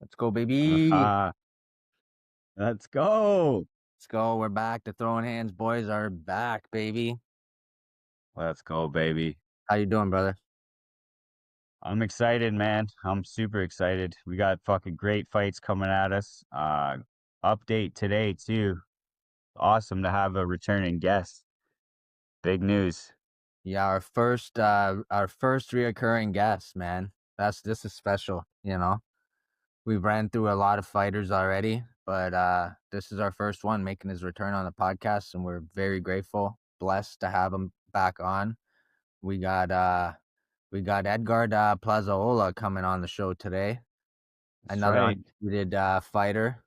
Let's go, baby. Let's go. Let's go. We're back. The Throwing Hands boys are back, baby. Let's go, baby. How you doing, brother? I'm excited, man. I'm super excited. We got fucking great fights coming at us. Update today too. Awesome to have a returning guest. Big news. Yeah, our first reoccurring guest, man. This is special, you know. We've ran through a lot of fighters already, but this is our first one making his return on the podcast, and we're very grateful, blessed to have him back on. We got uh we got Edgard Plazaola coming on the show today. That's Another right. undisputed fighter.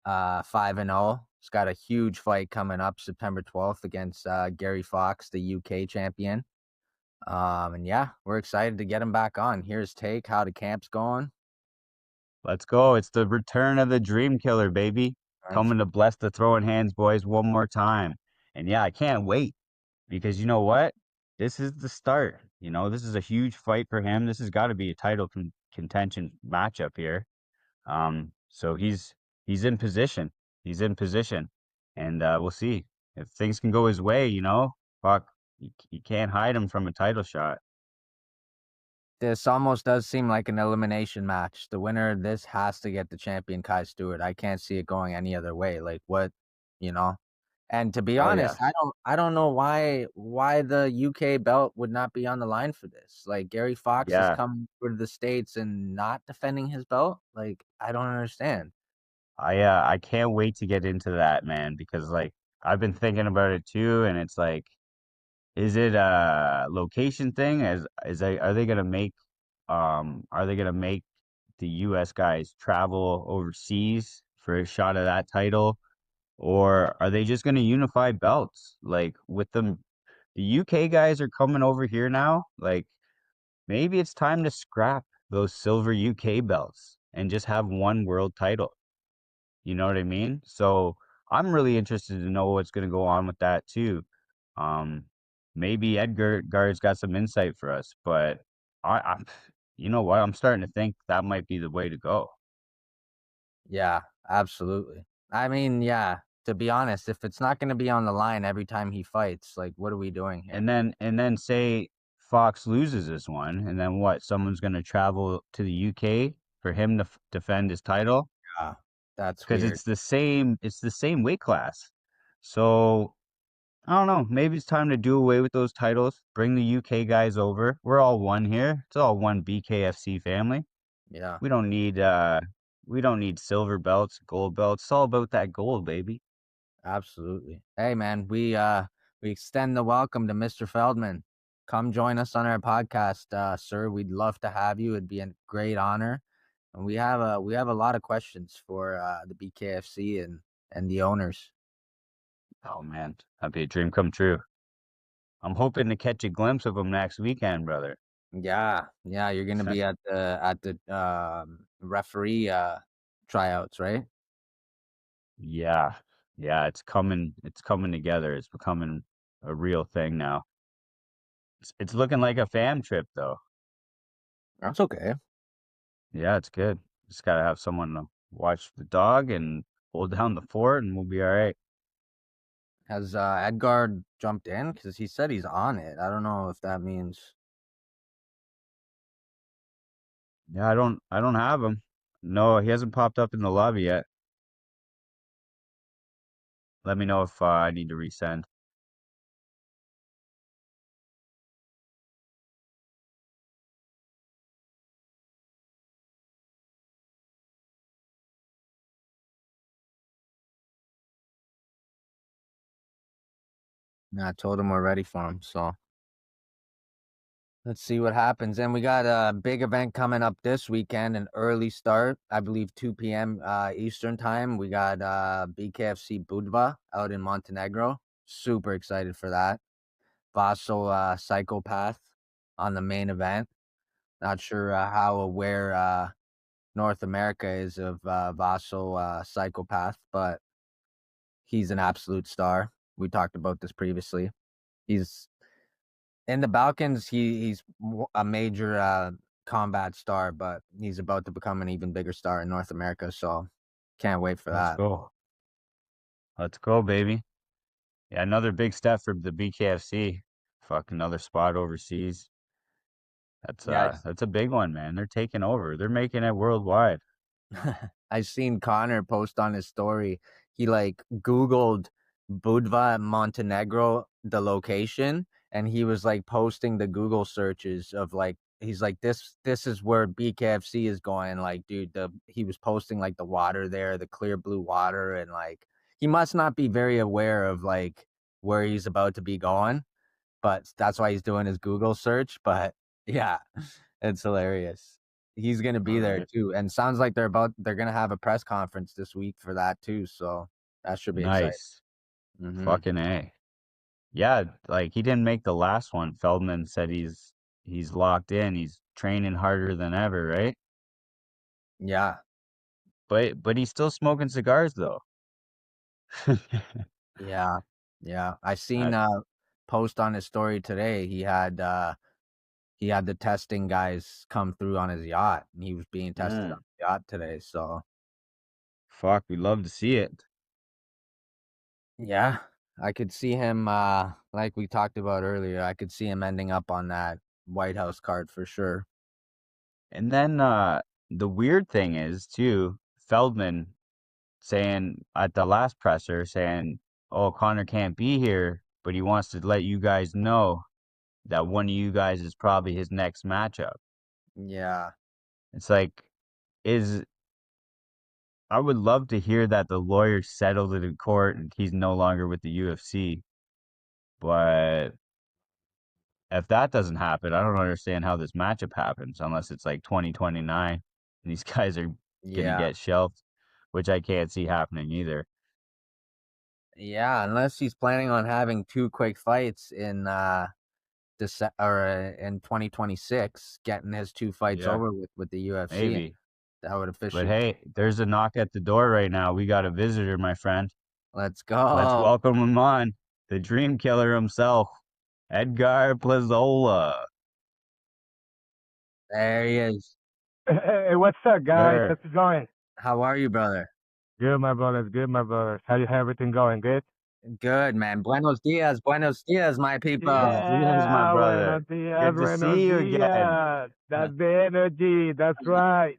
5-0. He's got a huge fight coming up September 12th against Gary Fox, the UK champion. And yeah, we're excited to get him back on. Here's take how the camp's going. Let's go. It's the return of the Dream Killer, baby. That's Coming to bless the Throwing Hands boys one more time. And yeah, I can't wait because you know what? This is the start. This is a huge fight for him. This has got to be a title contention matchup here. So he's in position. He's in position, and we'll see if things can go his way. Fuck, you can't hide him from a title shot. This almost does seem like an elimination match. The winner of this has to get the champion Kai Stewart. I can't see it going any other way. Like what, you know? And to be Oh honest, yeah, I don't know why the UK belt would not be on the line for this. Like Gary Fox is yeah. coming to the States and not defending his belt. Like I don't understand. I can't wait to get into that, man, because like I've been thinking about it too, and it's like, is it a location thing? Are they gonna make the US guys travel overseas for a shot of that title? Or are they just going to unify belts? Like with the UK guys are coming over here now. Like maybe it's time to scrap those silver UK belts and just have one world title. You know what I mean? So I'm really interested to know what's going to go on with that too. Um, maybe Edgar Guard's got some insight for us, but I, you know what? I'm starting to think that might be the way to go. Yeah, absolutely. I mean, yeah, to be honest, if it's not going to be on the line every time he fights, like what are we doing here? And then say Fox loses this one, and then what? Someone's going to travel to the UK for him to defend his title Yeah, that's because weird. it's the same weight class. So I don't know. Maybe it's time to do away with those titles. Bring the UK guys over. We're all one here. It's all one BKFC family. Yeah. We don't need we don't need silver belts, gold belts. It's all about that gold, baby. Absolutely. Hey man, we extend the welcome to Mr. Feldman. Come join us on our podcast, sir. We'd love to have you. It'd be a great honor. And we have a lot of questions for the BKFC and the owners. Oh man, that'd be a dream come true. I'm hoping to catch a glimpse of them next weekend, brother. Yeah, yeah, you're gonna be at the referee tryouts, right? Yeah. Yeah, it's coming together. It's becoming a real thing now. It's looking like a fam trip though. That's okay. Yeah, it's good. Just gotta have someone to watch the dog and hold down the fort and we'll be all right. Has Edgard jumped in? Because he said he's on it. I don't know if that means. Yeah, I don't have him. No, he hasn't popped up in the lobby yet. Let me know if I need to resend. I told him we're ready for him. So let's see what happens. And we got a big event coming up this weekend, an early start, I believe 2 p.m. Eastern time. We got BKFC Budva out in Montenegro. Super excited for that. Vaso Psychopath on the main event. Not sure how aware North America is of Vaso Psychopath, but he's an absolute star. We talked about this previously. He's in the Balkans. He's a major combat star, but he's about to become an even bigger star in North America. So can't wait for Let's that. go. Let's go, baby. Yeah, another big step for the BKFC. Fuck, another spot overseas. Yeah, That's a big one, man. They're taking over. They're making it worldwide. I seen Connor post on his story. He like Googled Budva, Montenegro, the location, and he was like posting the Google searches of like he's like this is where BKFC is going. Like, dude, he was posting like the water there, the clear blue water, and like he must not be very aware of like where he's about to be going, but that's why he's doing his Google search. But yeah, it's hilarious. He's gonna All be there right. too, and sounds like they're gonna have a press conference this week for that too. So that should be exciting. Nice. Hmm. Fucking A. Yeah, like he didn't make the last one. Feldman said he's locked in. He's training harder than ever, right? Yeah, But he's still smoking cigars though. yeah, yeah. I seen I, post on his story today. He had the testing guys come through on his yacht, and he was being tested on mm, the yacht today. So fuck, we love to see it. yeah, I could see him. Like we talked about earlier, I could see him ending up on that White House card for sure. And then the weird thing is too, Feldman saying at the last presser saying, "Oh, Connor can't be here, but he wants to let you guys know that one of you guys is probably his next matchup." Yeah, It's like, is I would love to hear that the lawyer settled it in court and he's no longer with the UFC. But if that doesn't happen, I don't understand how this matchup happens unless it's like 2029 and these guys are gonna yeah. get shelved, which I can't see happening either. Yeah, unless he's planning on having two quick fights in in 2026, getting his two fights Yeah, over with the UFC, and maybe. that would But officially hey, there's a knock at the door right now. We got a visitor, my friend. let's Let's go. welcome him on. The dream killer himself, Edgard Plazaola. There he is. Hey, what's up, guys? How's Sure. it going? How are you, brother? Good, my brothers. Good, my brothers. How you have everything going? Good? Good, man. Buenos dias, my people. Buenos dias, my Yeah, brother. buenos dias, Good to buenos see you again. dias. That's the energy. That's right.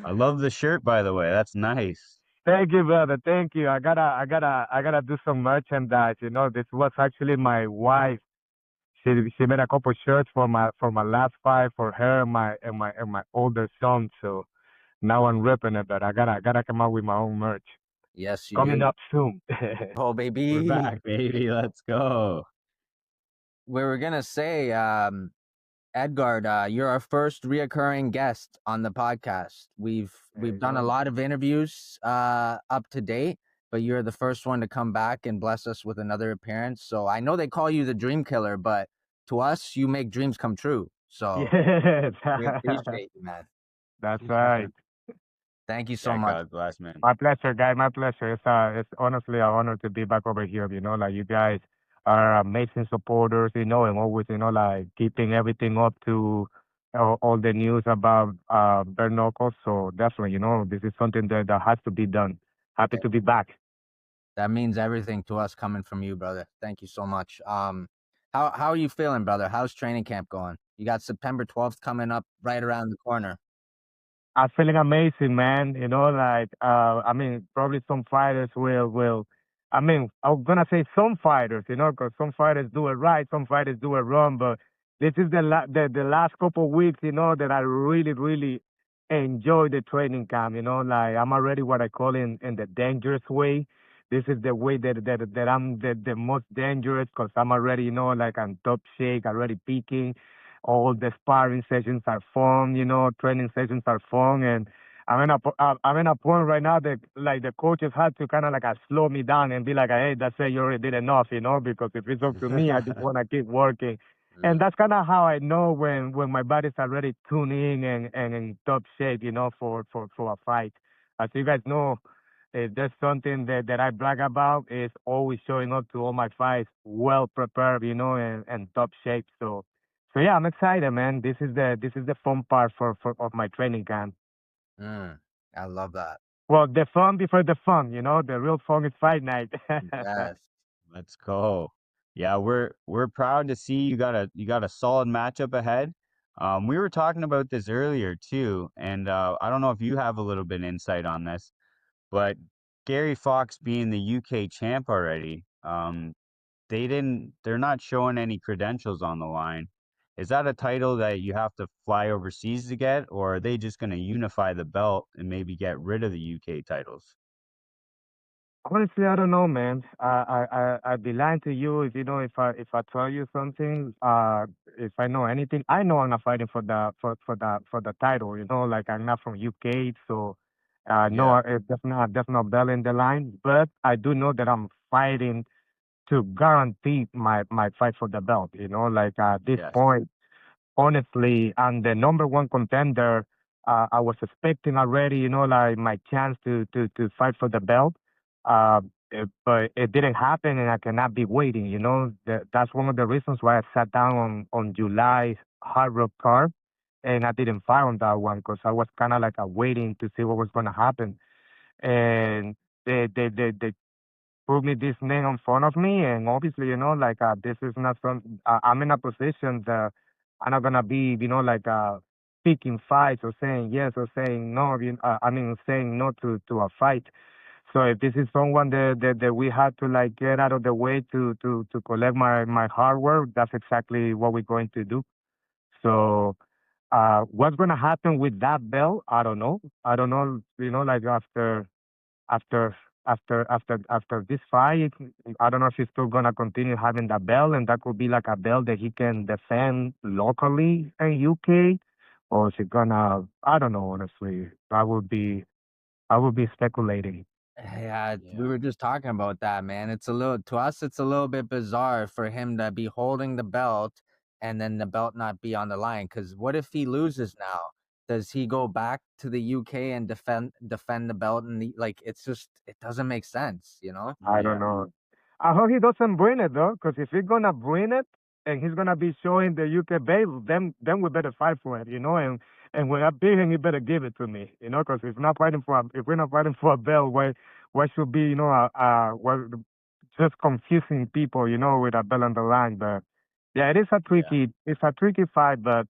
I love the shirt, by the way. That's nice. Thank you, brother. Thank you. I gotta do some merchandise. You know, this was actually my wife. She made a couple shirts for my last fight for her and my older son. So now I'm ripping it, but I gotta come out with my own merch. Yes, you Coming do. up soon. Oh, We're baby. back, baby. Let's go. We were gonna say, Edgard, you're our first reoccurring guest on the podcast. There We've you done a go. lot of interviews up to date, but you're the first one to come back and bless us with another appearance. So I know they call you the dream killer, but to us, you make dreams come true. So Yes. we appreciate you, man. That's right. Thank you so Yeah, much. God bless, man. My pleasure, guy. My pleasure. It's honestly an honor to be back over here. You know, like you guys are amazing supporters. You know, and always, you know, like keeping everything up to all the news about bare knuckles. So definitely, you know, this is something that has to be done. Happy to be back. That means everything to us coming from you, brother. Thank you so much. How are you feeling, brother? How's training camp going? You got September 12th coming up right around the corner. I'm feeling amazing, man. You know, like I mean, probably some fighters will. I mean, I'm gonna say some fighters, you know, because some fighters do it right, some fighters do it wrong. But this is the last couple of weeks, you know, that I really enjoy the training camp. You know, like I'm already what I call in the dangerous way. This is the way that I'm the most dangerous because I'm already, you know, like I'm top shape, already peaking all the sparring sessions are fun, you know, training sessions are fun, and I'm in a point right now that like the coaches had to kind of like slow me down and be like, hey, that's it, you already did enough, you know, because if it's up to me, I just want to keep working, and Mm. that's kind of how I know when my body's already tuning and in top shape, you know, for a fight. As you guys know. If there's something that I brag about is always showing up to all my fights well prepared, you know, and top shape. So So yeah, I'm excited, man. This is the fun part for of my training camp. Mm, I love that. Well, the fun before the fun, you know, the real fun is fight night. Yes. Let's go. Yeah, we're proud to see you got a solid matchup ahead. We were talking about this earlier too, and I don't know if you have a little bit insight on this, but Gary Fox being the UK champ already, they're not showing any credentials on the line. Is that a title that you have to fly overseas to get, or are they just going to unify the belt and maybe get rid of the UK titles? Honestly, I don't know, man. I'd be lying to you if you know if I tell you something. If I know anything, I know I'm not fighting for the title. You know, like I'm not from UK, so no, Yeah. there's no bell in the line. But I do know that I'm fighting to guarantee my fight for the belt. You know, like at this Yes. point, honestly, I'm the number one contender. I was expecting already, you know, like my chance to fight for the belt. Uh, but it didn't happen, and I cannot be waiting. You know, that's one of the reasons why I sat down on July Hard Rock card, and I didn't fight on that one because I was kind of like waiting to see what was going to happen. And they put me this name in front of me, and obviously, you know, like this is not some. I'm in a position that I'm not gonna be, you know, like picking fights or saying yes or saying no. I mean, saying no to a fight. So if this is someone that we had to like get out of the way to collect my hardware, that's exactly what we're going to do. So what's gonna happen with that bell? I don't know. I don't know. You know, like after after this fight, I don't know if he's still gonna continue having that belt, and that could be like a belt that he can defend locally in UK, or is he gonna? I don't know, honestly. I would be speculating. Yeah, we Yeah. were just talking about that, man. It's a little to us, it's a little bit bizarre for him to be holding the belt and then the belt not be on the line. Because what if he loses now? Does he go back to the UK and defend the belt? And like, it's just it doesn't make sense, you know? I don't Yeah. know. I hope he doesn't bring it though, because if he's gonna bring it and he's gonna be showing the UK bail, then we better fight for it, you know. And when I beat him, he better give it to me, you know, because if we're not fighting for a belt, why should be, you know, just confusing people, you know, with a belt on the line. But yeah, Yeah. it's a tricky fight, but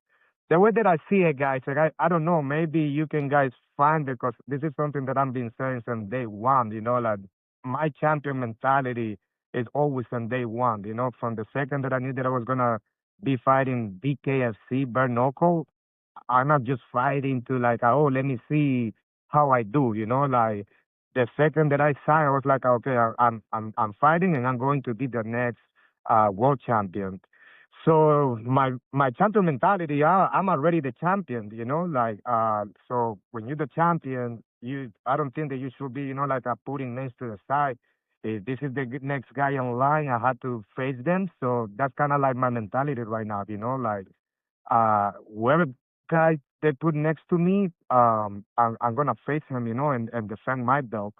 the way that I see it, guys, like I don't know, maybe you can guys find it because this is something that I've been saying since day one, you know, like my champion mentality is always on day one. You know, from the second that I knew that I was gonna be fighting BKFC bare knuckle, I'm not just fighting to like, oh, let me see how I do. You know, like the second that I signed, I was like, okay, I'm fighting and I'm going to be the next world champion. So my champion mentality, I'm already the champion. You know, like so when you're the champion, I don't think that you should be, you know, like putting names to the side. If this is the next guy in line, I had to face them. So that's kind of like my mentality right now. You know, like whoever guy they put next to me, I'm gonna face him, you know, and defend my belt.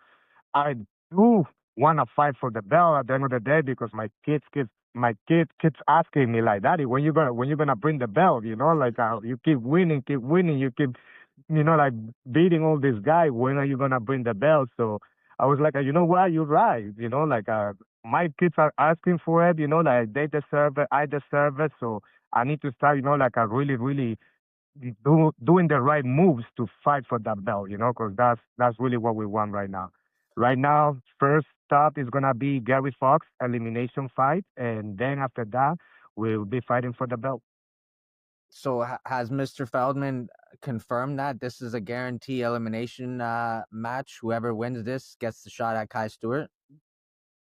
I do want to fight for the belt at the end of the day because my kid keeps asking me like, Daddy, when you gonna bring the belt? You know, like you keep winning, you keep, you know, like beating all these guys. When are you gonna bring the belt? So I was like, you know what, you're right. You know, like my kids are asking for it. You know, like they deserve it, I deserve it. So I need to start, you know, like a really doing the right moves to fight for that belt, you know, because that's really what we want right now. Right now, first stop is gonna be Gary Fox elimination fight, and then after that, we'll be fighting for the belt. So has Mr. Feldman confirmed that this is a guarantee elimination match? Whoever wins this gets the shot at Kai Stewart.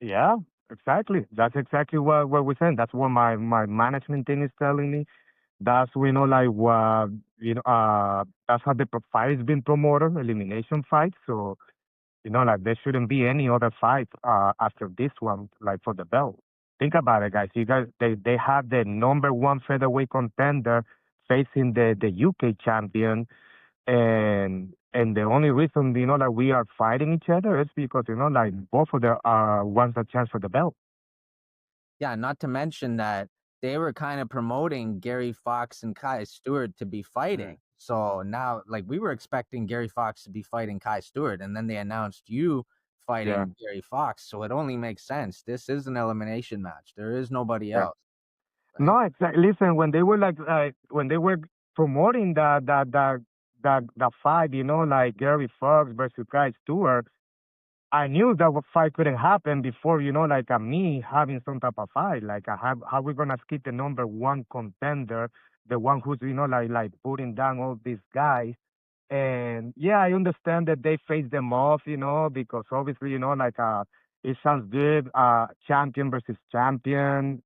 Yeah, exactly. That's exactly what we're saying. That's what my management team is telling me. That's we know like what you know. That's how the fight is being promoted, elimination fight. So you know, like there shouldn't be any other fight after this one, like for the belt. Think about it, guys. You guys, they have the number one featherweight contender facing the UK champion, and the only reason you know that we are fighting each other is because you know like both of them wants a chance for the belt. Yeah, not to mention that they were kind of promoting Gary Fox and Kai Stewart to be fighting. So now, like, we were expecting Gary Fox to be fighting Kai Stewart, and then they announced you fighting Gary Fox. So it only makes sense. This is an elimination match. There is nobody Yeah. else. Right? No, exactly. Listen, when they were when they were promoting the fight, like Gary Fox versus Kai Stewart, I knew that fight couldn't happen before, like me having some type of fight. Like, how we gonna skip the number one contender, the one who's like putting down all these guys. And yeah, I understand that they face them off, because obviously, it sounds good, champion versus champion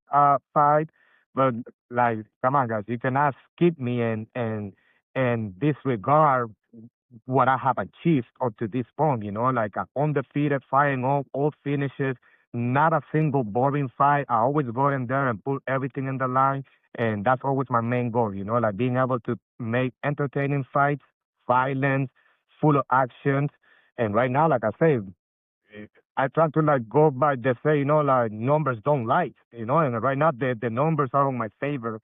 fight. But like, come on, guys, you cannot skip me and disregard what I have achieved up to this point, like an undefeated fighting all finishes, not a single boring fight. I always go in there and put everything in the line. And that's always my main goal, like being able to make entertaining fights, violence, full of actions. And right now, like I say, I try to like go by the say, like numbers don't lie, and right now the numbers are on my favor.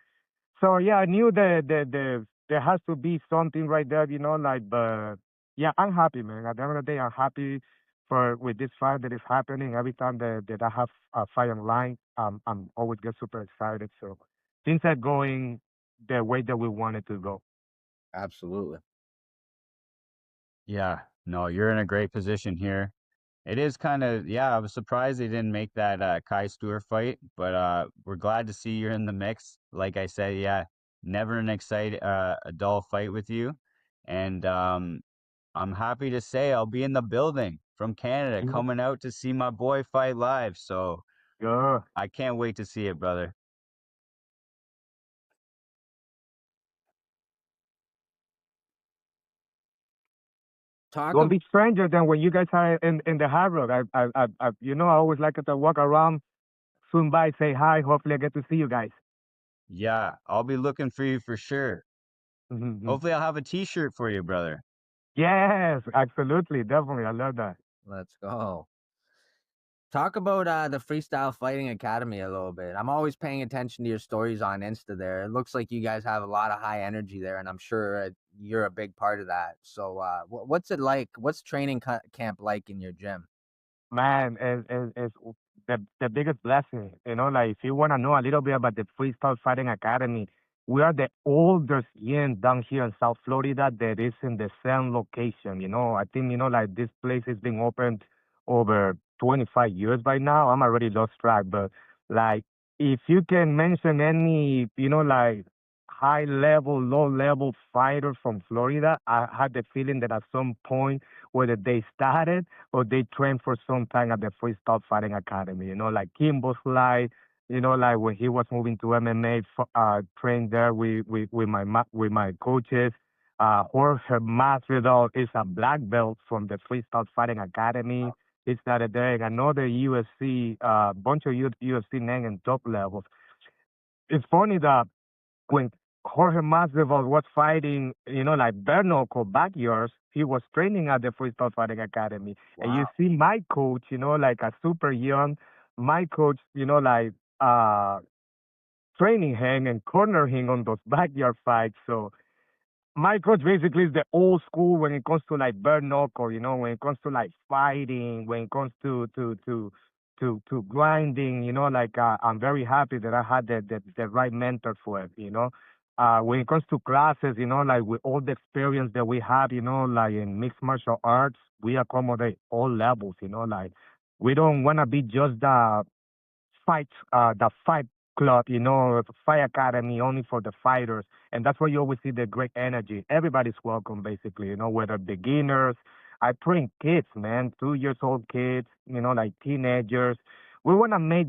So yeah, I knew that there has to be something right there, like, but yeah, I'm happy, man. At the end of the day, I'm happy for with this fight that is happening. Every time that I have a fight online, I'm always get super excited. So things are going the way that we want it to go. Absolutely. Yeah, no, you're in a great position here. It is kind of, yeah, I was surprised they didn't make that Kai Stewart fight, but we're glad to see you're in the mix. Like I said, yeah, never an a dull fight with you. And I'm happy to say I'll be in the building from Canada Mhm. coming out to see my boy fight live. So Yeah. I can't wait to see it, brother. Talk Don't about be stranger than when you guys are in the Hard Rock. I always like to walk around, swing by, say hi. Hopefully, I get to see you guys. Yeah, I'll be looking for you for sure. Mhm. Hopefully I'll have a t-shirt for you, brother. Yes, absolutely, definitely. I love that. let's go. Talk about the Freestyle Fighting Academy a little bit. I'm always paying attention to your stories on Insta there. It looks like you guys have a lot of high energy there, and I'm sure you're a big part of that. So, what's it like? What's training camp like in your gym? Man, it's the biggest blessing. Like if you want to know a little bit about the Freestyle Fighting Academy, we are the oldest gym down here in South Florida that is in the same location. I think like this place has been opened over 25 years by now. I'm already lost track, but like if you can mention any, like high level, low level fighter from Florida, I had the feeling that at some point whether they started or they trained for some time at the Freestyle Fighting Academy. Like Kimbo Sly, like when he was moving to MMA, trained there with my coaches. Jorge Masvidal is a black belt from the Freestyle Fighting Academy. He started there, and another UFC, bunch of UFC men in top levels. It's funny that when Jorge Masvidal was fighting, like bare knuckle backyards, he was training at the Freestyle Fighting Academy. And you Wow. see my coach, like a super young, my coach, like training him and corner him on those backyard fights. So my coach basically is the old school when it comes to like bare knuckle, when it comes to like fighting, when it comes to grinding, like I'm very happy that I had the right mentor for it, when it comes to classes, like with all the experience that we have, like in mixed martial arts, we accommodate all levels, like we don't want to be just the fight club, fight academy only for the fighters. And that's why you always see the great energy. Everybody's welcome, basically, whether beginners. I train kids, man, 2 years old kids, like teenagers. We want to make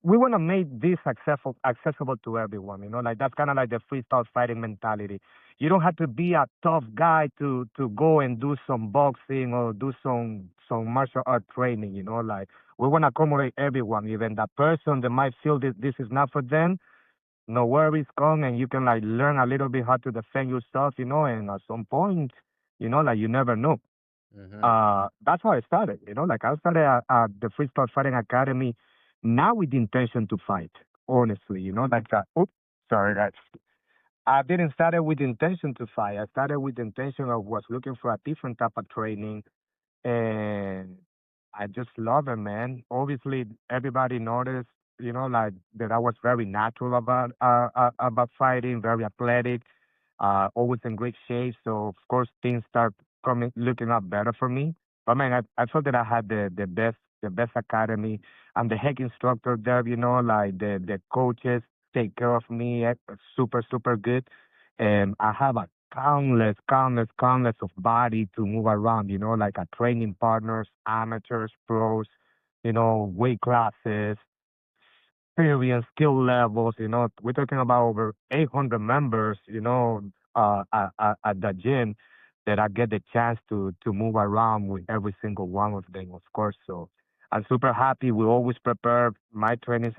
we want to make this accessible to everyone. Like that's kind of like the freestyle fighting mentality. You don't have to be a tough guy to go and do some boxing or do some martial art training. Like we want to accommodate everyone, even that person that might feel that this is not for them. No worries, come and you can like learn a little bit how to defend yourself. And at some point, like you never know. Mm-hmm. That's how I started. Like I started at the Freestyle Fighting Academy, not with the intention to fight. honestly, like that. Oops, sorry guys. I didn't start it with the intention to fight. I started with the intention of was looking for a different type of training, and I just love it, man. Obviously, everybody noticed, like that I was very natural about fighting, very athletic, always in great shape. So of course things start coming looking up better for me. But man, I felt that I had the best academy. I'm the head instructor there, like the coaches take care of me super, super good. And I have a countless of body to move around, like a training partners, amateurs, pros, weight classes, experience, skill levels. We're talking about over 800 members, at the gym that I get the chance to move around with every single one of them, of course. So I'm super happy. We always prepare. My training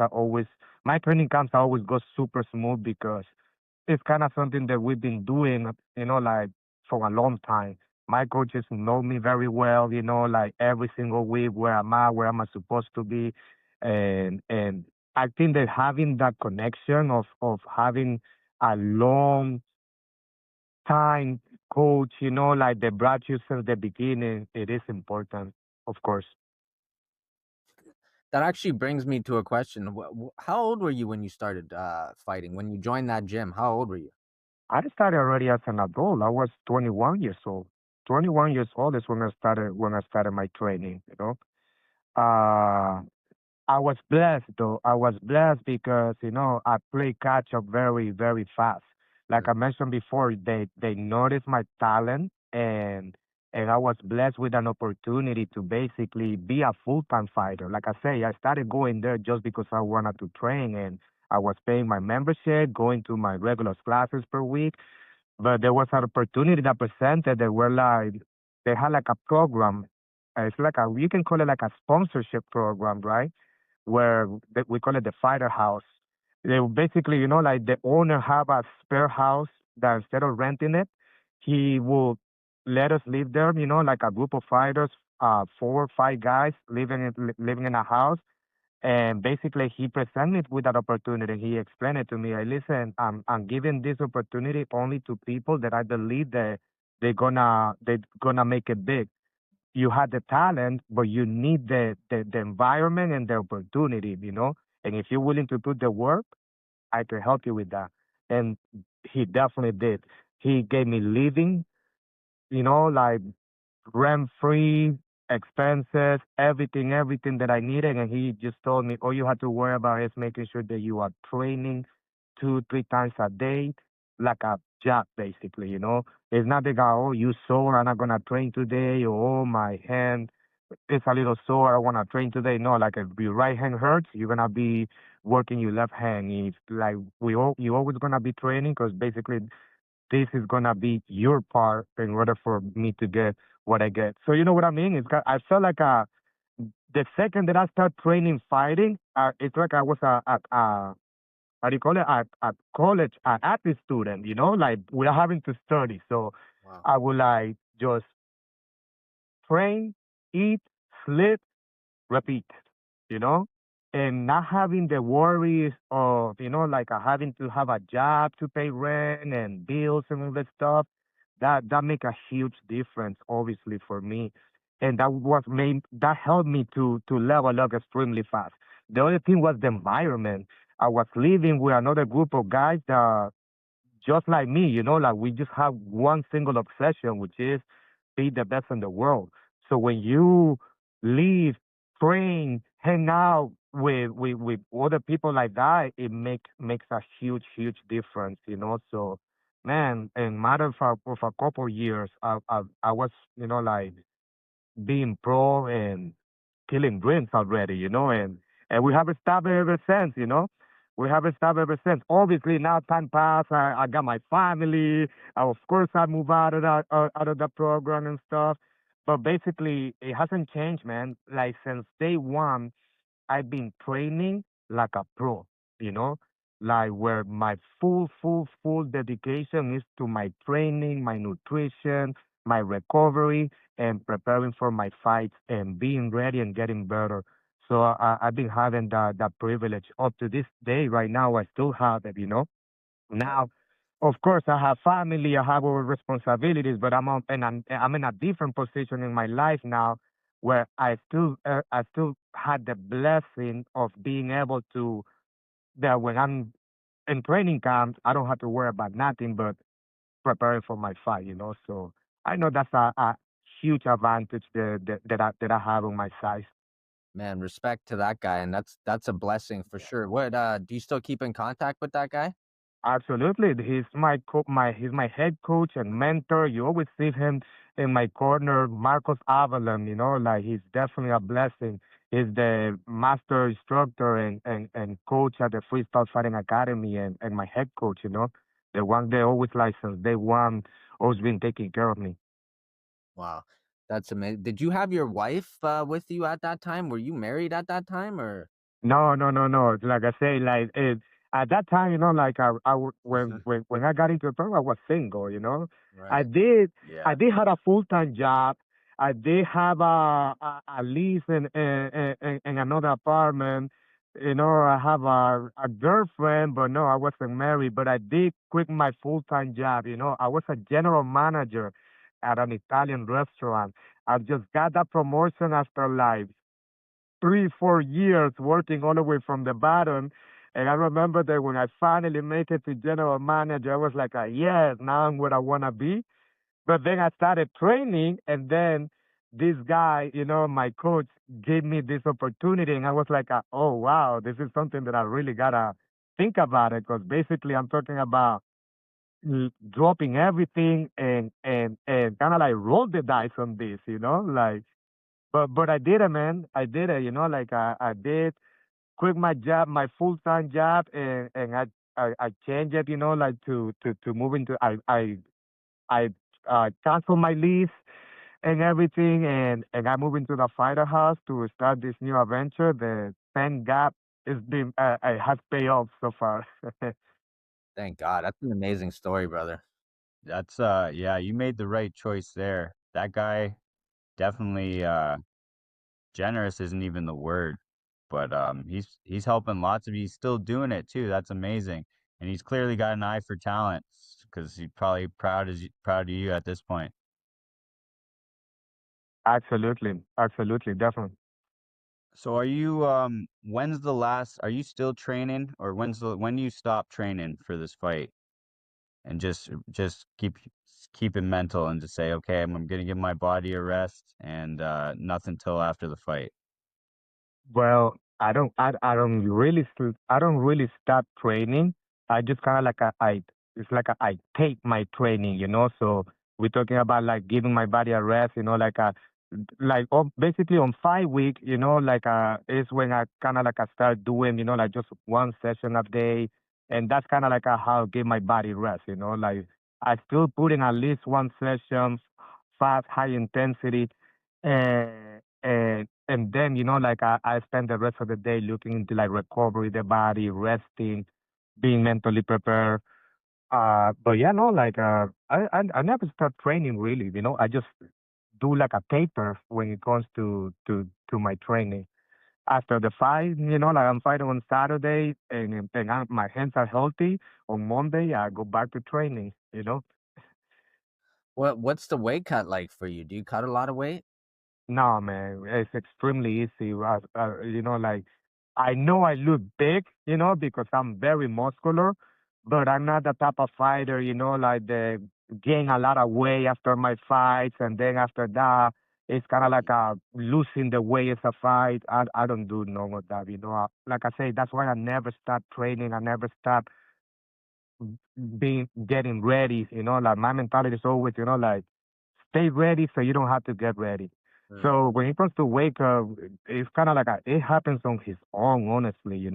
camps always go super smooth because it's kind of something that we've been doing, like for a long time. My coaches know me very well, like every single week where I'm at, where am I supposed to be, and I think that having that connection of having a long time coach, like they brought you since the beginning, it is important, of course. That actually brings me to a question. How old were you when you started fighting? When you joined that gym, how old were you? I started already as an adult. I was 21 years old. 21 years old is when I started my training. Uh, I was blessed though. I was blessed because I play catch up very very fast. Like Mm. I mentioned before, they noticed my talent, and I was blessed with an opportunity to basically be a full time fighter. Like I say, I started going there just because I wanted to train, and I was paying my membership, going to my regular classes per week. But there was an opportunity that presented that were like they had like a program. It's like you can call it like a sponsorship program, right? Where we call it the fighter house. They basically, like the owner have a spare house that instead of renting it, he will let us live there, like a group of fighters, 4 or 5 guys living in a house. And basically, he presented with that opportunity. He explained it to me. I listen. I'm giving this opportunity only to people that I believe that they're gonna make it big. You had the talent, but you need the environment and the opportunity, And if you're willing to put the work, I can help you with that. And he definitely did. He gave me living, like rent free, expenses, everything that I needed. And he just told me all you have to worry about is making sure that you are training 2, 3 times a day, like a job, basically. It's not the guy, oh, you sore, I'm not going to train today, or oh, my hand is a little sore, I want to train today. No, like if your right hand hurts, you're going to be working your left hand. If like you always going to be training because basically this is gonna be your part in order for me to get what I get. So you know what I mean? I felt like the second that I start training fighting, it's like I was a how do you call it? A college, an athlete student. Like we're having to study. So Wow. I would like just train, eat, sleep, repeat, you know, and not having the worries of, like having to have a job to pay rent and bills and all that stuff. That make a huge difference, obviously, for me, and that helped me to level up extremely fast. The other thing was the environment. I was living with another group of guys that just like me, like we just have one single obsession, which is be the best in the world. So when you leave, train, hang out with other people like that, it makes a huge difference, So, man, in matter of a couple years, I was, like being pro and killing dreams already, and we haven't stopped ever since, We haven't stopped ever since. Obviously, now time passed. I got my family. Of course, I move out of the program and stuff. But basically, it hasn't changed, man. Like since day one, I've been training like a pro, you know, like where my full dedication is to my training, my nutrition, my recovery, and preparing for my fights and being ready and getting better. So I've been having that privilege up to this day. Right now, I still have it. Now, of course, I have family, I have other responsibilities, but I'm in a different position in my life now, where I still had the blessing of being able to that when I'm in training camps, I don't have to worry about nothing but preparing for my fight. So I know that's a huge advantage that I have on my side. Man, respect to that guy, and that's a blessing for sure. What do you still keep in contact with that guy? Absolutely. He's my head coach and mentor. You always see him in my corner, Marcos Avalon, like he's definitely a blessing. He's the master instructor and coach at the Freestyle Fighting Academy and my head coach, the one they always licensed. They one always been taking care of me. Wow, that's amazing. Did you have your wife with you at that time? Were you married at that time, or? No, no, no, no. Like I say, at that time, like when I got into the program, I was single. I Right. did, I Yeah. did have a full time job. I did have a lease in another apartment. I have a girlfriend, but no, I wasn't married. But I did quit my full time job. I was a general manager at an Italian restaurant. I just got that promotion after like 3, 4 years working all the way from the bottom. And I remember that when I finally make it to general manager, I was like, yes, now I'm where I want to be. But then I started training, and then this guy, my coach, gave me this opportunity, and I was like, oh wow, this is something that I really gotta think about it, because basically I'm talking about dropping everything and kind of like roll the dice on this, like. But I did it, man. I did it, like I did quit my job, my full time job, and I changed it, like to move into I canceled my lease and everything, and I moved into the fighter house to start this new adventure. The thank God it has paid off so far. Thank God, that's an amazing story, brother. That's yeah, you made the right choice there. That guy definitely generous isn't even the word, but he's helping lots of he's still doing it too. That's amazing. And he's clearly got an eye for talent because he's probably proud of you at this point. Absolutely, absolutely, definitely. So are you when's the last are you still training or when do you stop training for this fight? And just keep it mental and just say, okay, I'm gonna give my body a rest and nothing till after the fight. Well, I don't really start training. I just kind of like it's like I take my training, So we're talking about like giving my body a rest, basically on 5 week, like is when I kind of like I start doing, like just one session a day, and that's kind of like how I give my body rest, like I still put in at least one session, fast, high intensity, and then like I spend the rest of the day looking into like recovery the body, resting, being mentally prepared. But yeah, no, like I never start training really, I just do like a taper when it comes to my training. After the fight, like I'm fighting on Saturday and my hands are healthy. On Monday, I go back to training. What's the weight cut like for you? Do you cut a lot of weight? No, man, it's extremely easy. Like I know I look big, because I'm very muscular, but I'm not the type of fighter, like the gain a lot of weight after my fights, and then after that, it's kind of like losing the weight as a fight. I don't do none of that, Like I say, that's why I never start training. I never start being getting ready. Like my mentality is always, like stay ready so you don't have to get ready. Mm. So when it comes to wake up, it's kind of like it happens on his own, honestly.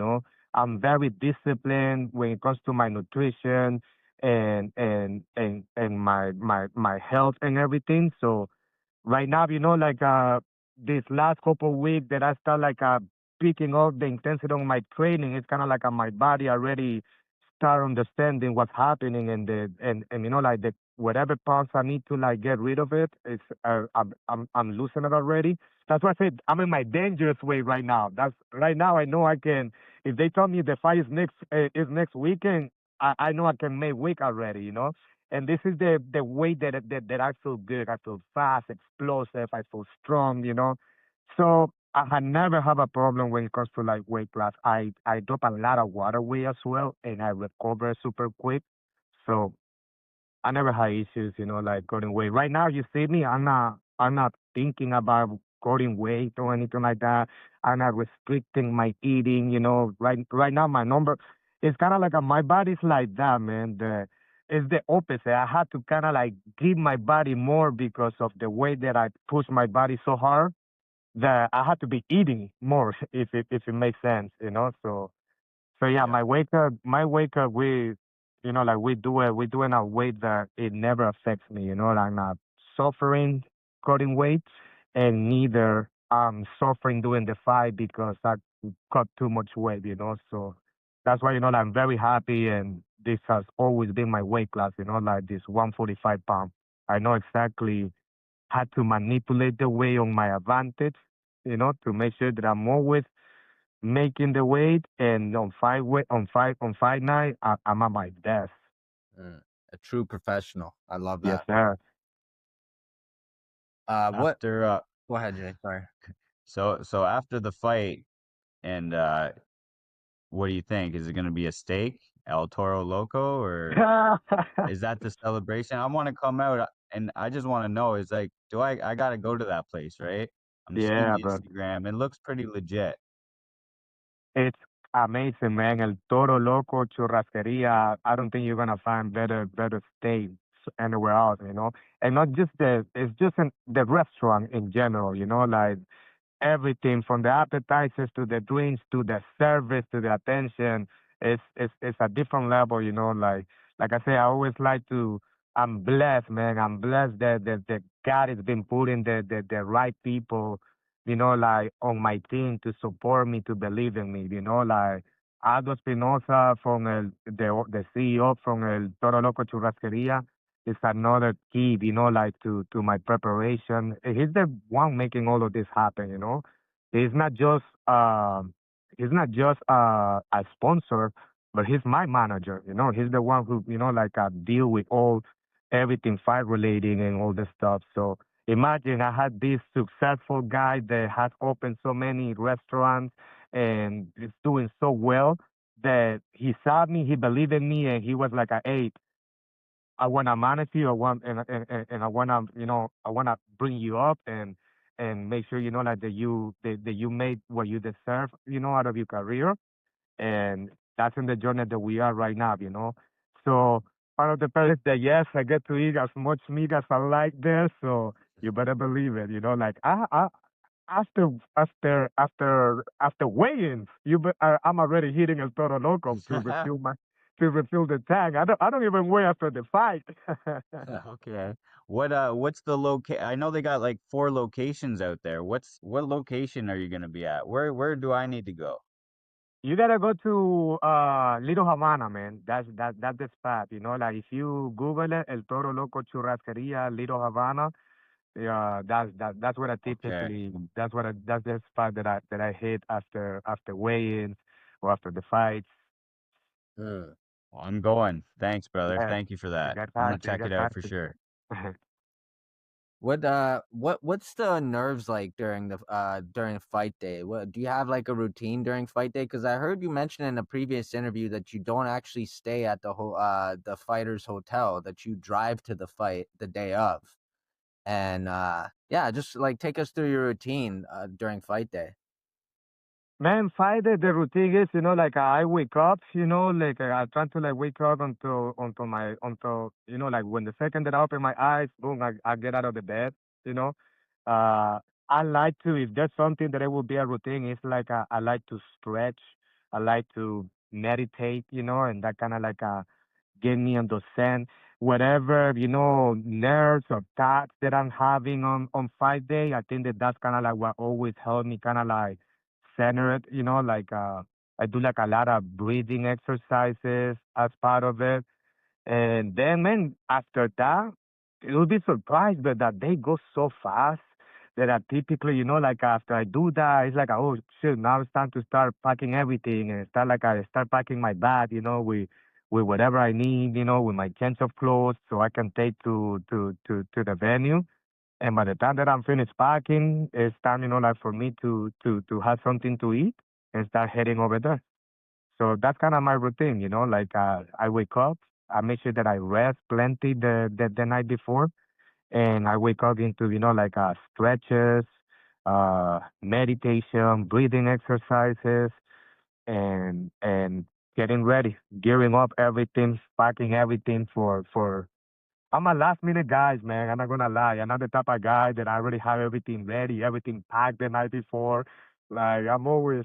I'm very disciplined when it comes to my nutrition and my health and everything. So right now, like this last couple of weeks that I start like picking up the intensity on my training, it's kind of like my body already start understanding what's happening and like the whatever parts I need to like get rid of it, it's I'm losing it already. That's why I said I'm in my dangerous way right now. That's right now. I know I can. If they tell me the fight is next weekend, I know I can make weight already. And this is the way that I feel good. I feel fast, explosive. I feel strong. So I had never have a problem when it comes to like weight class. I drop a lot of water weight as well, and I recover super quick. So I never had issues, like cutting weight. Right now, you see me, I'm not thinking about cutting weight or anything like that. I'm not restricting my eating, right now, my number, it's kind of like my body's like that, man. It's the opposite. I had to kind of like give my body more because of the way that I push my body so hard that I had to be eating more, if it makes sense, so yeah, Yeah. my wake up, like we do in a way that it never affects me. I'm not suffering cutting weight, and neither suffering doing the fight because I cut too much weight. So that's why I'm very happy, and this has always been my weight class. Like this 145 pound. I know exactly how to manipulate the weight on my advantage. To make sure that I'm always making the weight, and on fight night, I'm at my best. Mm, a true professional. I love Yes, that. sir. What? After Go ahead, Jay. Sorry. so after the fight, and what do you think? Is it going to be a steak, El Toro Loco, or is that the celebration? I want to come out, and I just want to know, is like, do I got to go to that place, right? I'm seeing Yeah, the but Instagram. It looks pretty legit. it's amazing, man. El Toro Loco Churrasqueria. I don't think you're gonna find better steaks anywhere else. And not just it's just the restaurant in general. Like everything from the appetizers to the drinks to the service to the attention. It's a different level, like I say, I always like to. I'm blessed, man. I'm blessed that God has been putting the right people, like on my team to support me, to believe in me, like Aldo Espinosa from the CEO from El Toro Loco Churrasqueria is another key, like to my preparation. He's the one making all of this happen. He's not just he's not just a sponsor, but he's my manager. He's the one who like deal with all everything fight relating and all this stuff. So imagine I had this successful guy that has opened so many restaurants and is doing so well that he saw me, he believed in me, and he was like, "Hey, I want to manage you. I want and I want to I want to bring you up and make sure like that you made what you deserve out of your career, and that's in the journey that we are right now. So part of the perks that yes, I get to eat as much meat as I like there. So you better believe it. Like after weigh-ins, I'm already hitting El Toro Loco to refill the tank. I don't even weigh after the fight. Okay. What's the I know they got like 4 locations out there. What location are you gonna be at? Where do I need to go? You gotta go to Little Havana, man. That's the spot. Like if you Google it, El Toro Loco Churrasqueria, Little Havana. Yeah, that's what I Okay. typically. That's the spot that I hit after weigh-ins or after the fights. Mm. Well, I'm going. Thanks, brother. Yeah, Thank you for you that. got I'm gonna time to. You check got it out time for to. sure. What's the nerves like during fight day? What do you have like a routine during fight day? Because I heard you mention in a previous interview that you don't actually stay at the fighter's hotel, that you drive to the fight the day of. And yeah, just like take us through your routine during fight day. Man, Friday the routine is, like I wake up, like I try to like wake up until like when the second that I open my eyes, boom, I get out of the bed, you know. I like to, if there's something that it will be a routine, it's like I like to stretch, I like to meditate, and that kind of like get me on the sand. Whatever, nerves or thoughts that I'm having on fight day, I think that's kind of like what always helped me kind of like center it, like I do like a lot of breathing exercises as part of it. And then, man, after that, you'll be surprised, but that day goes so fast. that I typically, like after I do that, it's like, oh shit, now it's time to start packing everything and start like I start packing my bag, with whatever I need, with my change of clothes so I can take to the venue. And by the time that I'm finished packing, it's time, like for me to have something to eat and start heading over there. So that's kind of my routine, like I wake up, I make sure that I rest plenty the night before, and I wake up into, like stretches, meditation, breathing exercises, and getting ready, gearing up everything, packing everything for. I'm a last minute guy, man. I'm not gonna lie. I'm not the type of guy that I already have everything ready, everything packed the night before. Like I'm always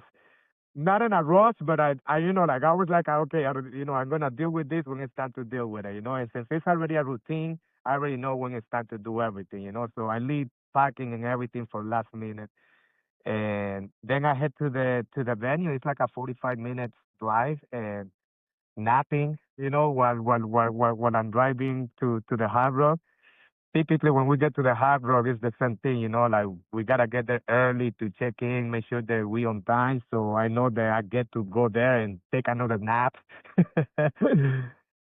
not in a rush, but like I was like, okay, I'm gonna deal with this when it's time to deal with it, and since it's already a routine, I already know when it's time to do everything, so I leave packing and everything for last minute, and then I head to the venue. It's like a 45 minutes drive, and napping, while I'm driving to the Hard Rock. Typically, when we get to the Hard Rock, it's the same thing, like we gotta get there early to check in, make sure that we on time. So I know that I get to go there and take another nap.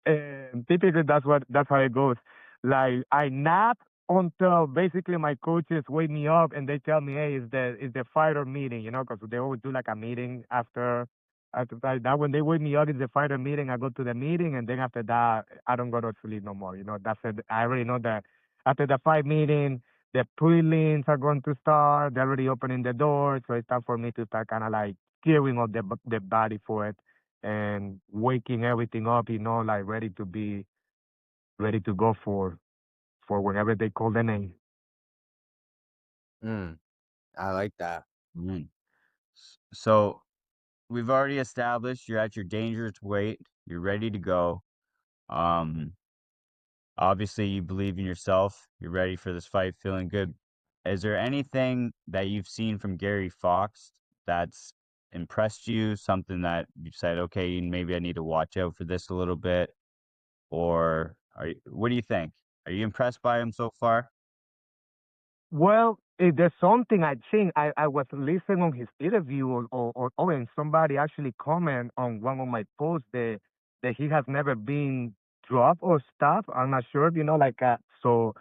And typically, that's how it goes. Like I nap until basically my coaches wake me up and they tell me, hey, it's the fighter meeting, because they always do like a meeting after that. When they wake me up, it's the fighter meeting. I go to the meeting, and then after that, I don't go to sleep no more. That's it. I already know that after the fight meeting, the prelims are going to start. They're already opening the door, so it's time for me to start kind of like gearing up the body for it and waking everything up, like ready to go for whenever they call the name. Mm, I like that. Mhm. So we've already established you're at your dangerous weight. You're ready to go. Um, Obviously, you believe in yourself. You're ready for this fight, feeling good. Is there anything that you've seen from Gary Fox that's impressed you? Something that you've said, okay, maybe I need to watch out for this a little bit, or what do you think? Are you impressed by him so far? Well, if there's something I think I was listening on his interview, or and somebody actually comment on one of my posts that he has never been dropped or stuff. I'm not sure, like so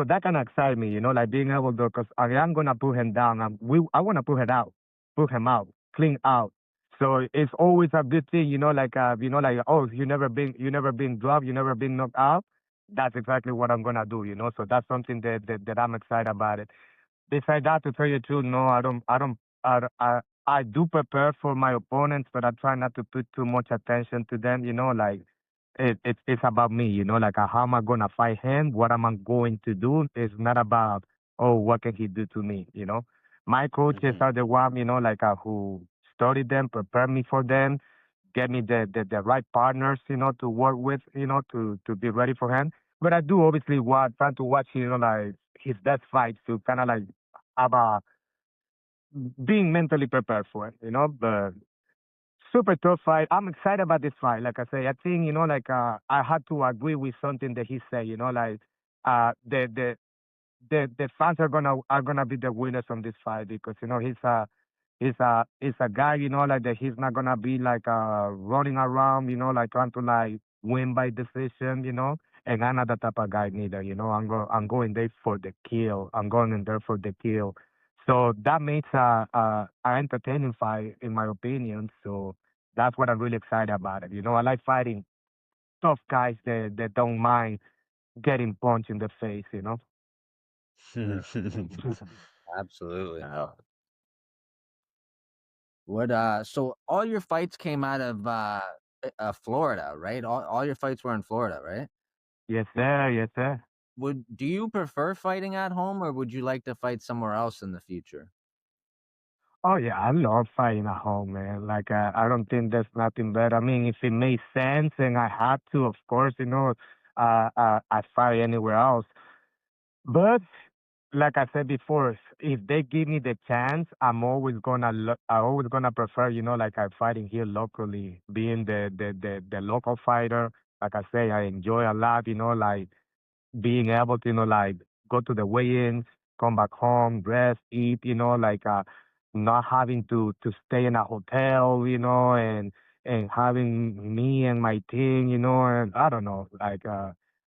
that kind of excites me, like being able to, because I am gonna put him down. I want to put him out, clean out. So it's always a good thing, like oh, you never been dropped, you never been knocked out. That's exactly what I'm gonna do, So that's something that I'm excited about it. Besides that, to tell you the truth, no, I do prepare for my opponents, but I try not to put too much attention to them. Like it's about me. Like how am I gonna fight him? What am I going to do? It's not about, oh, what can he do to me? My coaches Hmm. are the one, like who study them, prepare me for them, get me the right partners, to work with, to be ready for him. But I do obviously try to watch, like his best fights to kind of like have a being mentally prepared for it, But super tough fight. I'm excited about this fight. Like I say, I think, like I had to agree with something that he said, like the fans are gonna be the winners on this fight because he's a guy, like that he's not gonna be like running around, like trying to like win by decision, And I'm not the type of guy neither, I'm going there for the kill. I'm going in there for the kill. So that makes a entertaining fight in my opinion. So that's what I'm really excited about it. I like fighting tough guys that don't mind getting punched in the face. Absolutely. Uh, So all your fights came out of Florida, right? All your fights were in Florida, right? Yes, sir. Yes, sir. Do you prefer fighting at home, or would you like to fight somewhere else in the future? Oh yeah, I love fighting at home, man. Like I don't think there's nothing better. I mean, if it makes sense and I have to, of course, I fight anywhere else. But like I said before, if they give me the chance, I'm always gonna prefer, like I'm fighting here locally, being the local fighter. Like I say, I enjoy a lot, like being able to, like go to the weigh-ins, come back home, rest, eat, not having to stay in a hotel, and having me and my team, and I don't know, I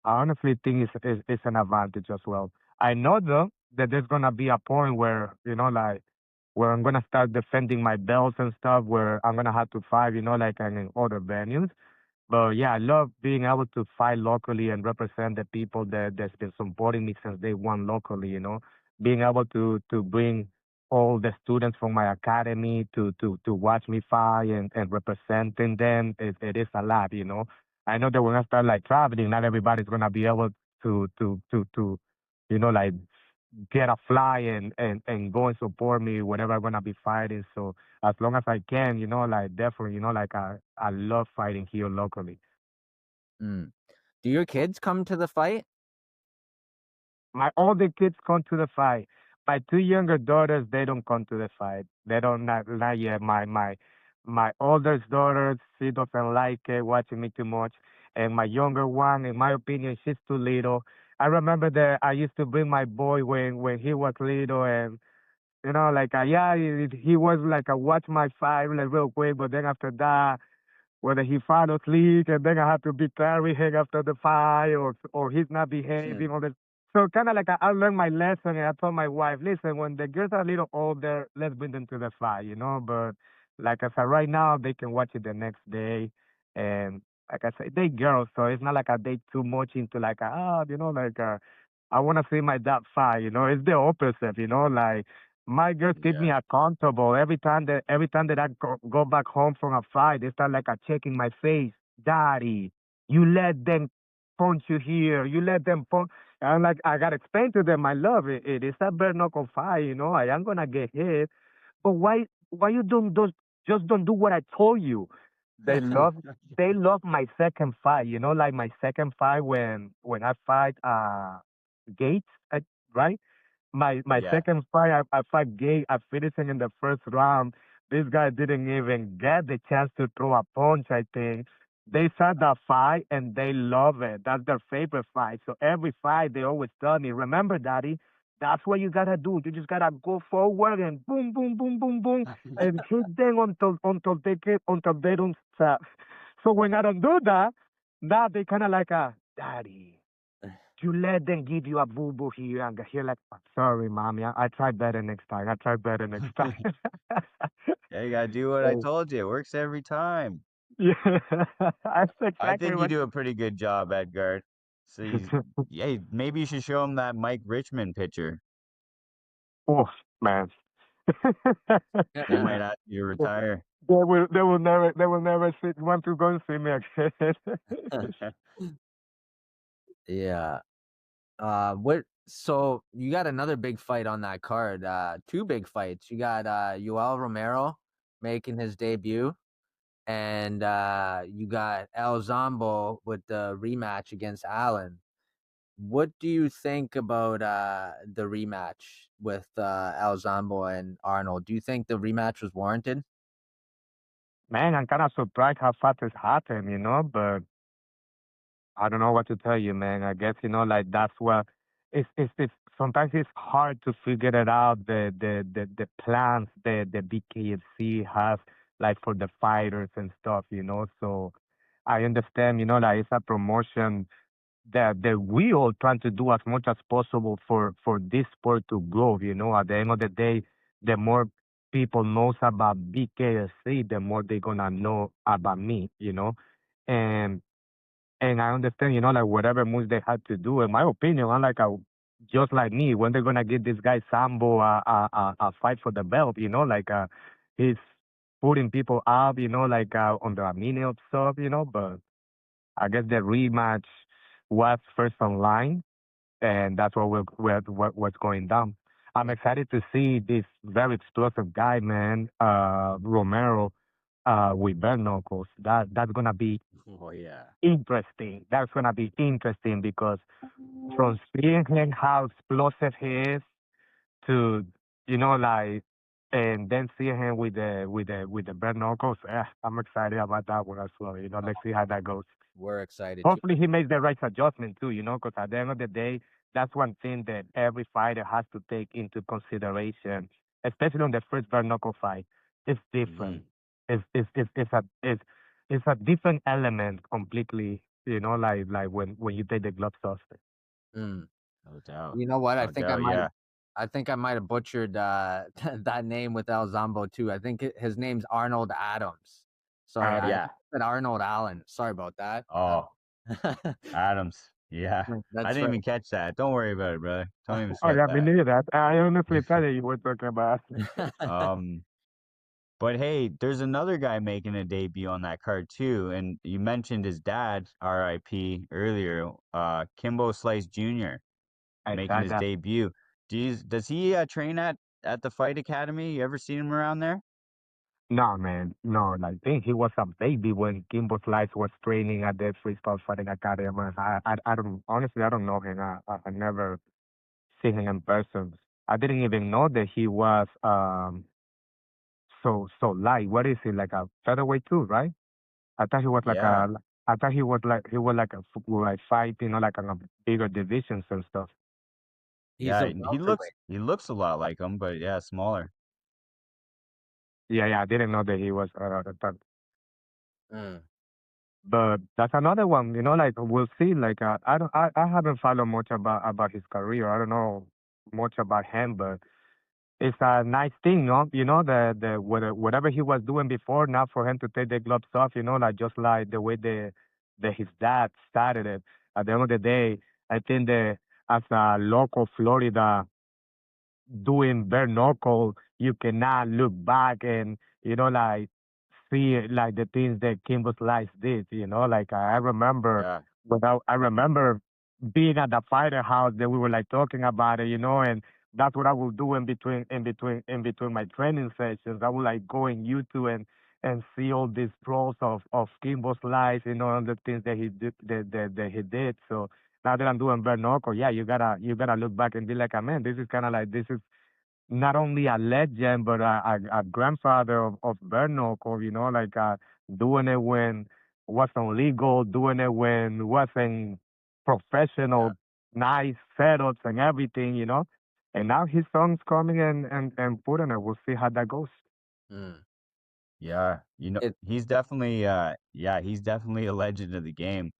honestly think it's an advantage as well. I know though that there's gonna be a point where, where I'm gonna start defending my belts and stuff, where I'm gonna have to fight, like in other venues. But yeah, I love being able to fight locally and represent the people that's been supporting me since day one locally. Being able to bring all the students from my academy to watch me fight and representing them, it is a lot. I know that when I start like traveling, not everybody's gonna be able to like get a fly and go and support me whenever I'm gonna be fighting. So as long as I can, like definitely, I love fighting here locally. Mm. Do your kids come to the fight? My older kids come to the fight. My two younger daughters, they don't come to the fight. They don't not yet. My oldest daughter, she doesn't like it watching me too much. And my younger one, in my opinion, she's too little. I remember that I used to bring my boy when he was little, and yeah, he was like a watch my fight like real quick, but then after that, whether he fall asleep and then I have to be carry him after the fight, or he's not behaving or the so kind of like I learned my lesson, and I told my wife, listen, when the girls are a little older, let's bring them to the fight, But like I said, right now they can watch it the next day, and like I said, they girls, so it's not like they too much into I want to see my dad fight, It's the opposite, Like my girls keep me Yeah. accountable every time that I go back home from a fight. They start like a checking my face. Daddy, you let them punch you here. You let them punch. I'm like, I gotta explain to them, I love it. It is a bare knuckle fight. I am gonna get hit, but why you don't just don't do what I told you? They love they love my second fight. Like my second fight when I fight Gates, right? My Yeah. second fight, I fight Gay. I finished him in the first round. This guy didn't even get the chance to throw a punch. I think they saw that fight and they love it. That's their favorite fight. So every fight they always tell me, "Remember, Daddy, that's what you gotta do. You just gotta go forward and boom, boom, boom, boom, boom, and hit them until they don't stop." So when I don't do that, now they kind of like Daddy, you let them give you a boo boo here and here like, "I'm sorry, mommy. I try better next time. I try better next time." Yeah, you gotta do what I So, told you. It works every time. yeah, that's I exactly think you what. do a pretty good job, Edgard. So hey, maybe you should show him that Mike Richmond picture. Oh man, He might ask you to retire. they will never want to go and see me again. Yeah. What? So you got another big fight on that card. Two big fights. You got Yoel Romero making his debut, and you got El Zombo with the rematch against Allen. What do you think about the rematch with El Zombo and Arnold? Do you think the rematch was warranted? Man, I'm kind of surprised how fast it happened, but I don't know what to tell you, man. I guess like that's what it's sometimes it's hard to figure it out the plans the BKFC has like for the fighters and stuff, So I understand, like it's a promotion that we all trying to do as much as possible for this sport to grow, At the end of the day, the more people knows about BKFC, the more they're gonna know about me, and I understand, like whatever moves they had to do. In my opinion, I'm like just like me, when they're gonna give this guy Sambo a fight for the belt, he's putting people up, on the mini stuff, But I guess the rematch was first online, and that's what's going down. I'm excited to see this very explosive guy, man, Romero, with bare knuckles. That's gonna be Oh yeah. interesting. That's gonna be interesting because from seeing him how explosive he is to and then seeing him with the bare knuckles, I'm excited about that one as well. Let's see how that goes. We're excited too. Hopefully he makes the right adjustment too, because at the end of the day, that's one thing that every fighter has to take into consideration, especially on the first bare knuckle fight. It's Hmm. different. It's a different element completely. Like when you take the gloves off. Mm. No doubt. You know what? No doubt. Yeah. I think I might have butchered that name with El Zombo too. I think his name's Arnold Adams. Sorry, I Yeah. said Arnold Allen. Sorry about that. Oh, Adams. Yeah. I That's didn't right. even catch that. Don't worry about it, brother. Don't even Oh sweat yeah, me that. neither. That I honestly thought that you were talking about. Um, but hey, there's another guy making a debut on that card too, and you mentioned his dad, R.I.P. earlier, Kimbo Slice Jr. making his Exactly. debut. Does he train at the Fight Academy? You ever seen him around there? No, man. No, like, I think he was a baby when Kimbo Slice was training at the Freestyle Fighting Academy. I don't, honestly, I don't know him. I never seen him in person. I didn't even know that he was so light. What is he, like a featherweight too, right? I thought he was like Yeah, he was like a like fight, like on a bigger divisions and stuff. He's yeah. a He looks welterweight. he looks a lot like him, but yeah, smaller. Yeah, yeah. I didn't know that he was Mm. but that's another one, like we'll see. Like I haven't followed much about his career. I don't know much about him, but it's a nice thing, no? The whatever he was doing before, now for him to take the gloves off, like just like the way the his dad started it. At the end of the day, I think that as a local Florida doing bare knuckle, you cannot look back and like see like the things that Kimbo Slice did. Like I remember Yeah, I remember being at the fighter house that we were like talking about it, and that's what I would do in between my training sessions. I would like go in YouTube and see all these pros of Kimbo Slice, and the things that he did that he did. So now that I'm doing bare knuckle, yeah, you gotta look back and be like, man, this is kind of like this is not only a legend but a grandfather of bare knuckle. Like doing it when wasn't legal, doing it when wasn't yeah. professional, nice setups and everything. And now his son's coming and putting it. We'll see how that goes. Mm. Yeah, It he's definitely a legend of the game.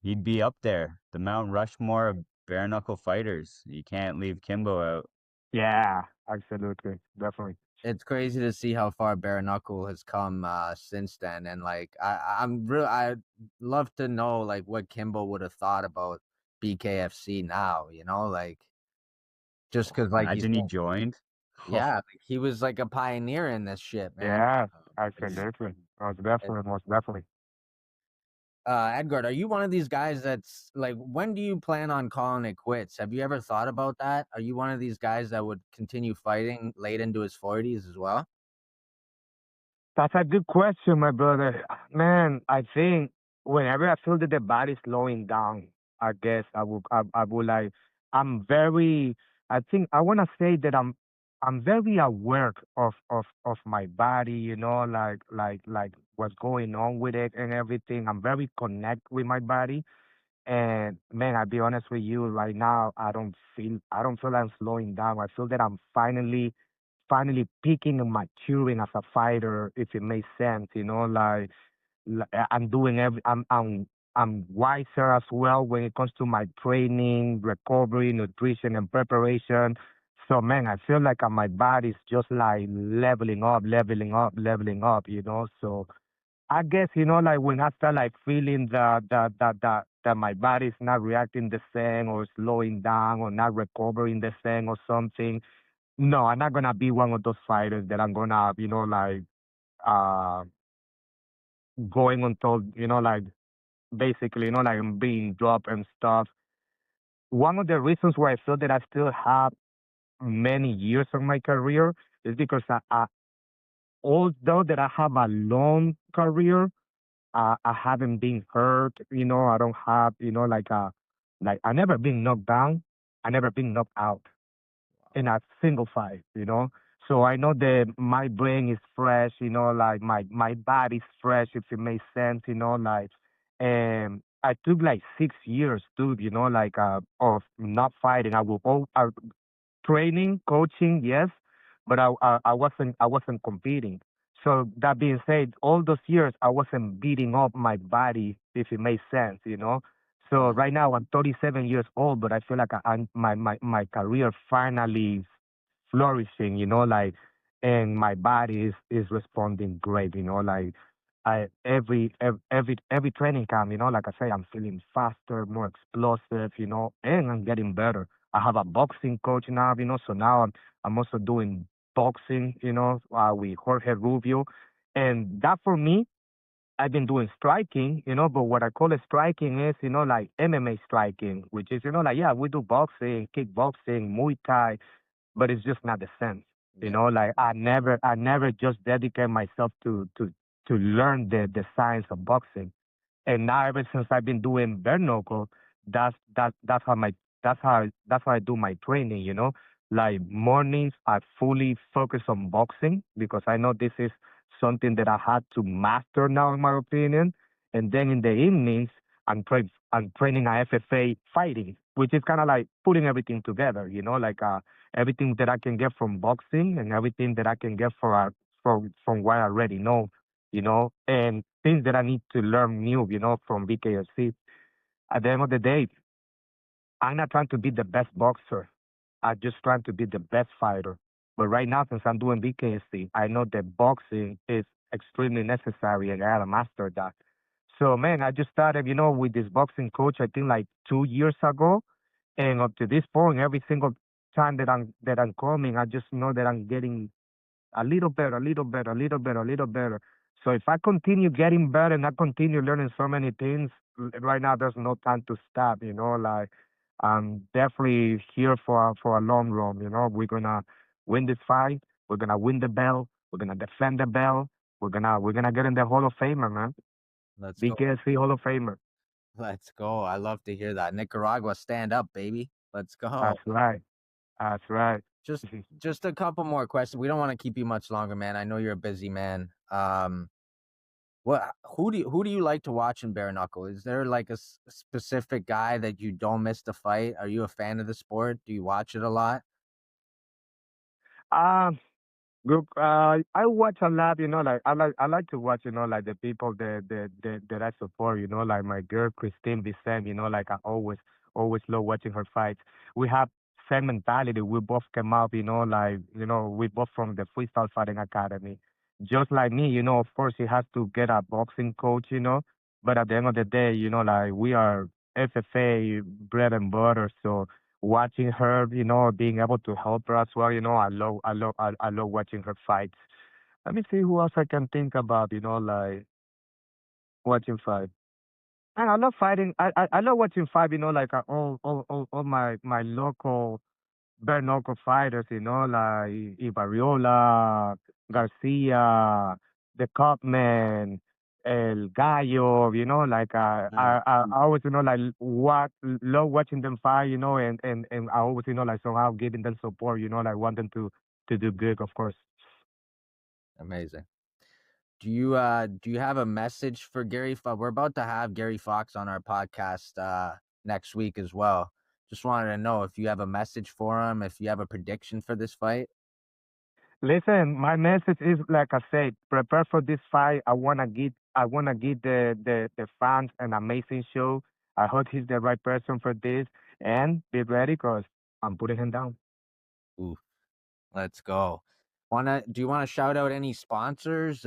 He'd be up there, the Mount Rushmore of bare knuckle fighters. You can't leave Kimbo out. Yeah, absolutely, definitely. it's crazy to see how far bare knuckle has come since then, and like I love to know like what Kimbo would have thought about BKFC now. Like just because like you Imagine he said, joined. yeah, like, he was like a pioneer in this shit, man. Yeah, It's absolutely, And, most definitely. Edgard, are you one of these guys that's like, when do you plan on calling it quits? Have you ever thought about that? Are you one of these guys that would continue fighting late into his 40s as well? That's a good question, my brother. Man, I think whenever I feel that the body's slowing down, I guess I would like, I'm very, I think I want to say that I'm very aware of my body, like what's going on with it and everything. I'm very connect with my body. And man, I'll be honest with you, right now, I don't feel I'm slowing down. I feel that I'm finally peaking and maturing as a fighter, if it makes sense. I'm doing I'm wiser as well when it comes to my training, recovery, nutrition, and preparation. So man, I feel like my body's just like leveling up, leveling up, leveling up. So I guess like when I start like feeling that my body's not reacting the same or slowing down or not recovering the same or something. No, I'm not gonna be one of those fighters that I'm gonna, like uh going until, like basically, like I'm being dropped and stuff. One of the reasons why I feel that I still have many years of my career is because although that I have a long career, I haven't been hurt. I don't have, like I never been knocked down. I never been knocked out in a single fight. So I know that my brain is fresh, like my body's fresh, if it makes sense, like, and I took like 6 years, dude. Like of not fighting. I training, coaching, yes, but I wasn't competing. So that being said, all those years I wasn't beating up my body, if it makes sense. So Yeah. right now I'm 37 years old, but I feel like my career finally flourishing, like, and my body is responding great, like. Every training camp, like I say, I'm feeling faster, more explosive, and I'm getting better. I have a boxing coach now, so now I'm also doing boxing, with Jorge Rubio. And that for me, I've been doing striking, but what I call it striking is, like MMA striking, which is, like, yeah, we do boxing, kickboxing, Muay Thai, but it's just not the same. Yeah. Like I never just dedicate myself to learn the science of boxing. And now ever since I've been doing bare knuckle, that's how I do my training. Like mornings, I fully focus on boxing because I know this is something that I had to master now, in my opinion. And then in the evenings, I'm training a FFA fighting, which is kind of like putting everything together. Like everything that I can get from boxing and everything that I can get from what I already know, and things that I need to learn new, from BKFC. At the end of the day, I'm not trying to be the best boxer. I'm just trying to be the best fighter. But right now, since I'm doing BKFC, I know that boxing is extremely necessary and I gotta master that. So man, I just started, with this boxing coach, I think like 2 years ago. And up to this point, every single time that I'm coming, I just know that I'm getting a little better, a little better, a little better, a little better. So if I continue getting better and I continue learning so many things, right now there's no time to stop. Like I'm definitely here for a long run. We're gonna win this fight. We're gonna win the belt. We're gonna defend the belt. We're gonna get in the Hall of Famer, man. Let's go. BKSC Hall of Famer. Let's go. I love to hear that. Nicaragua, stand up, baby. Let's go. That's right. That's right. Just just a couple more questions. We don't want to keep you much longer, man. I know you're a busy man. What who do you like to watch in bare knuckle? Is there like a specific guy that you don't miss the fight? Are you a fan of the sport? Do you watch it a lot? um, Look, I watch a lot, like I like to watch, like the people that I support, like my girl Christine Vicente, like I always love watching her fights. We have same mentality. We both came up, like we both from the Freestyle Fighting Academy. Just like me, of course he has to get a boxing coach, but at the end of the day, like we are FFA bread and butter, so watching her, being able to help her as well. I love watching her fights. Let me see who else I can think about. Like watching fight. And I love fighting. I love watching fight. Like all my local bare knuckle fighters. Like Ibarriola, Garcia, the Cupman, El Gallo. Like Mm, I always like love watching them fight. And I always like somehow giving them support. Like want them to do good, of course. amazing. Do you have a message for Gary Fox? We're about to have Gary Fox on our podcast next week as well. Just wanted to know if you have a message for him, if you have a prediction for this fight. Listen, my message is like I said, prepare for this fight. I wanna give the fans an amazing show. I hope he's the right person for this, and be ready because I'm putting him down. Ooh, let's go. Wanna do you want to shout out any sponsors?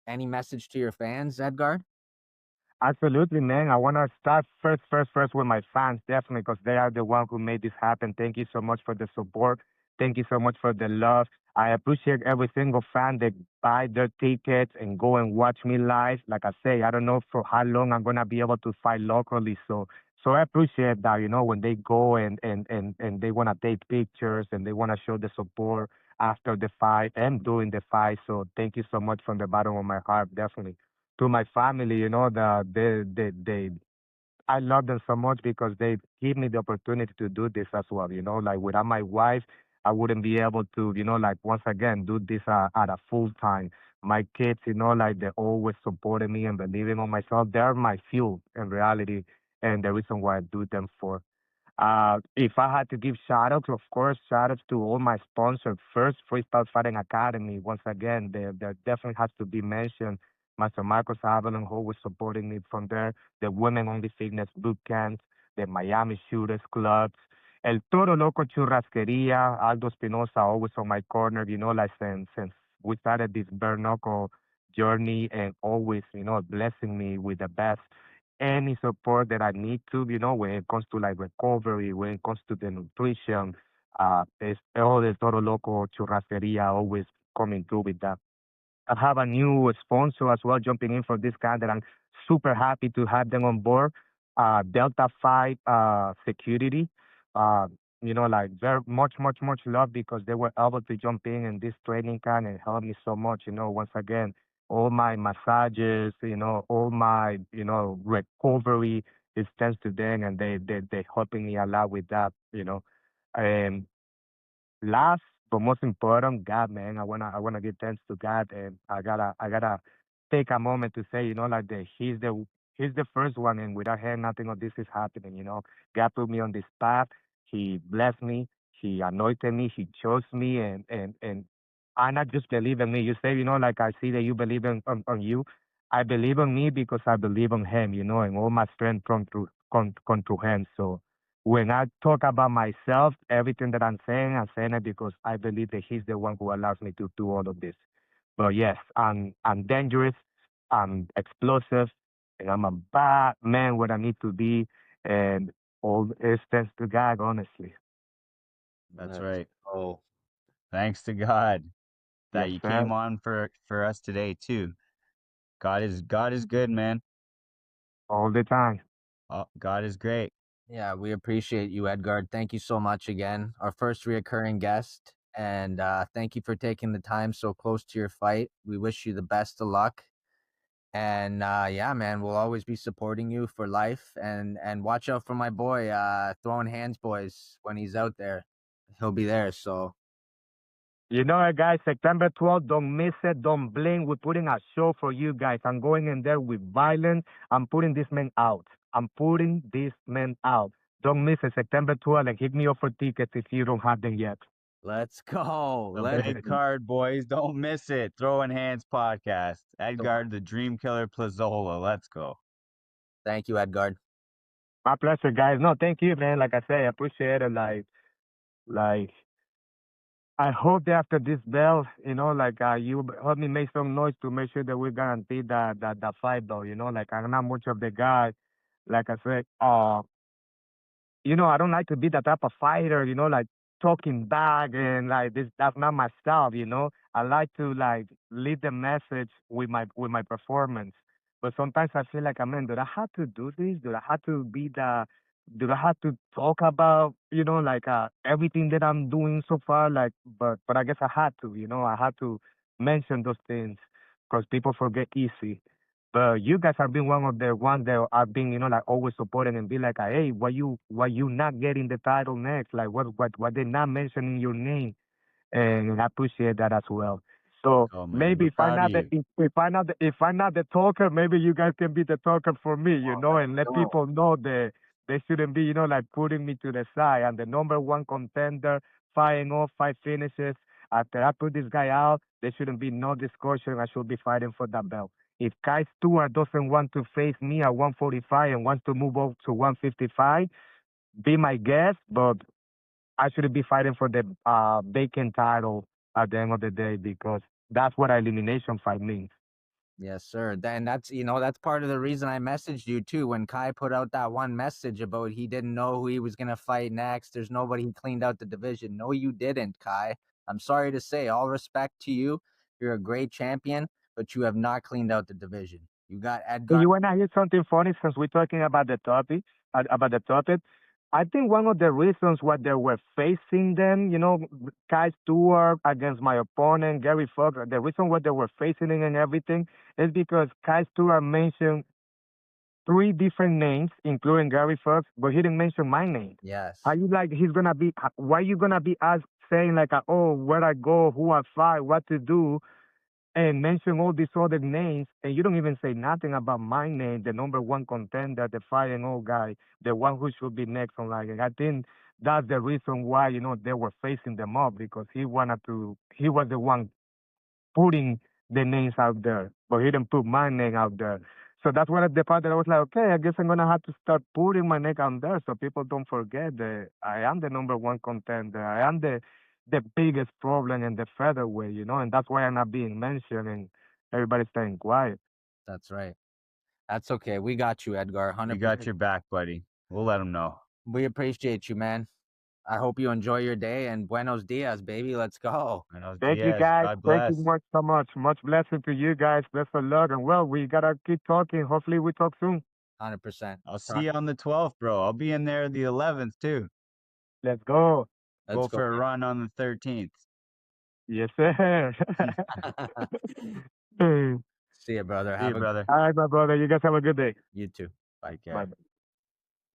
Any message to your fans, Edgard? Absolutely, man. I want to start first with my fans, definitely, because they are the one who made this happen. Thank you so much for the support. Thank you so much for the love. I appreciate every single fan that buy their tickets and go and watch me live. Like I say, I don't know for how long I'm gonna be able to fight locally. So I appreciate that, when they go and they wanna take pictures and they wanna show the support after the fight and during the fight. So thank you so much from the bottom of my heart, definitely to my family, I love them so much because they give me the opportunity to do this as well. Like without my wife, I wouldn't be able to, like once again, do this at a full time. my kids, like they always supported me and believing on myself. They're my fuel in reality, and the reason why I do them for. If I had to give shout outs, of course, shout outs to all my sponsors. First, Freestyle Fighting Academy. Once again, there definitely has to be mentioned. Master Marcos Avalon, who was supporting me from there. The Women Only Fitness Boot Camps, the Miami Shooters Clubs, El Toro Loco Churrasqueria, Aldo Espinosa, always on my corner, like since we started this bare knuckle journey and always, blessing me with the best any support that I need to, when it comes to like recovery, when it comes to the nutrition, it's all the Toro Loco Churrasqueria always coming through with that. I have a new sponsor as well jumping in for this guy that I'm super happy to have them on board. Delta 5 Security. Uh, like very much love because they were able to jump in this training camp and help me so much. Once again, all my massages, all my, recovery is thanks to them and they helping me a lot with that. And last but most important, God, man, I wanna give thanks to God, and I gotta take a moment to say, like that He's the first one, and without Him, nothing of this is happening. God put me on this path. He blessed me. He anointed me. He chose me, and I not just believe in me. You say, like I see that you believe on you. I believe on me because I believe on Him. And all my strength come through Him. So when I talk about myself, everything that I'm saying it because I believe that He's the one who allows me to do all of this. But yes, I'm dangerous, I'm explosive, and I'm a bad man where I need to be, and all is thanks to God, honestly. That's Let's right. go. Thanks to God that Yes, you sir. came on for us today too. God is good, man. All the time. God is great. Yeah, we appreciate you, Edgard. Thank you so much again. Our first reoccurring guest. And thank you for taking the time so close to your fight. We wish you the best of luck. And yeah, man, we'll always be supporting you for life. And watch out for my boy, throwing hands boys when he's out there. He'll be there. So You know what, guys? September 12th, don't miss it. Don't blink. We're putting a show for you guys. I'm going in there with violence. I'm putting this man out. I'm putting this man out. Don't miss it. September 12th, and hit me up for tickets if you don't have them yet. let's go. The Let's big card, boys. Don't miss it. Throwing Hands podcast. Edgard, the Dream Killer Plazola. Let's go. Thank you, Edgard. My pleasure, guys. No, thank you, man. Like I say, I appreciate it. Like, I hope that after this bell, like you help me make some noise to make sure that we guarantee that fight, though. Like I'm not much of the guy. Like I said, I don't like to be that type of fighter, like talking back and like this. That's not my style. I like to like lead the message with my performance. But sometimes I feel like, man, do I have to do this? Do I have to be the? Do I have to talk about, like everything that I'm doing so far? Like, but I guess I had to, I had to mention those things because people forget easy. But you guys have been one of the ones that I've been, like always supporting and be like, hey, why you not getting the title next? Like what they not mentioning your name? And I appreciate that as well. So Oh man, maybe we're proud of you. if I'm not the talker, maybe you guys can be the talker for me, and let Go. people know that they shouldn't be, like putting me to the side. I'm the number one contender, fighting off 5 finishes. After I put this guy out, there shouldn't be no discussion. I should be fighting for that belt. If Kai Stewart doesn't want to face me at 145 and wants to move up to 155, be my guest. But I should be fighting for the vacant title at the end of the day because that's what an elimination fight means. Yes, sir. Then that's part of the reason I messaged you too. When Kai put out that one message about he didn't know who he was gonna fight next. There's nobody he cleaned out the division. No, you didn't, Kai. I'm sorry to say, all respect to you. You're a great champion, but you have not cleaned out the division. You got And Edgar. you want to hear something funny since we're talking about the topic? I think one of the reasons why they were facing them, Kai Stewart against my opponent, Gary Fox, the reason why they were facing him and everything is because Kai Stewart mentioned three different names, including Gary Fox, but he didn't mention my name. How Yes. you like he's gonna be? Why you gonna be us saying like, oh, where I go, who I fight, what to do? and mention all these other names, and you don't even say nothing about my name, the number one contender, the 5-0 guy, the one who should be next on like. I think that's the reason why they were facing them up because he wanted to. He was the one putting the names out there, but he didn't put my name out there. So that's one of the part that I was like, okay, I guess I'm gonna have to start putting my name out there so people don't forget that I am the number one contender. I am the biggest problem in the featherweight, and that's why I'm not being mentioned and everybody's staying quiet. That's right. That's okay. We got you, Edgar. We 100%. got your back, buddy. We'll let them know. We appreciate you, man. I hope you enjoy your day and buenos dias, baby. Let's go. Buenos Thank you dias. guys. God Thank you bless. much so much. Much blessing to you guys. Best of luck. And well, we gotta keep talking. Hopefully we talk soon. 100%. I'll see you on the 12th, bro. I'll be in there the 11th too. Let's go. Let's Go go. for a run on the 13th. Yes, sir. See you, brother. See you, brother. All right, my brother. You guys have a good day. You too. Bye. Bye.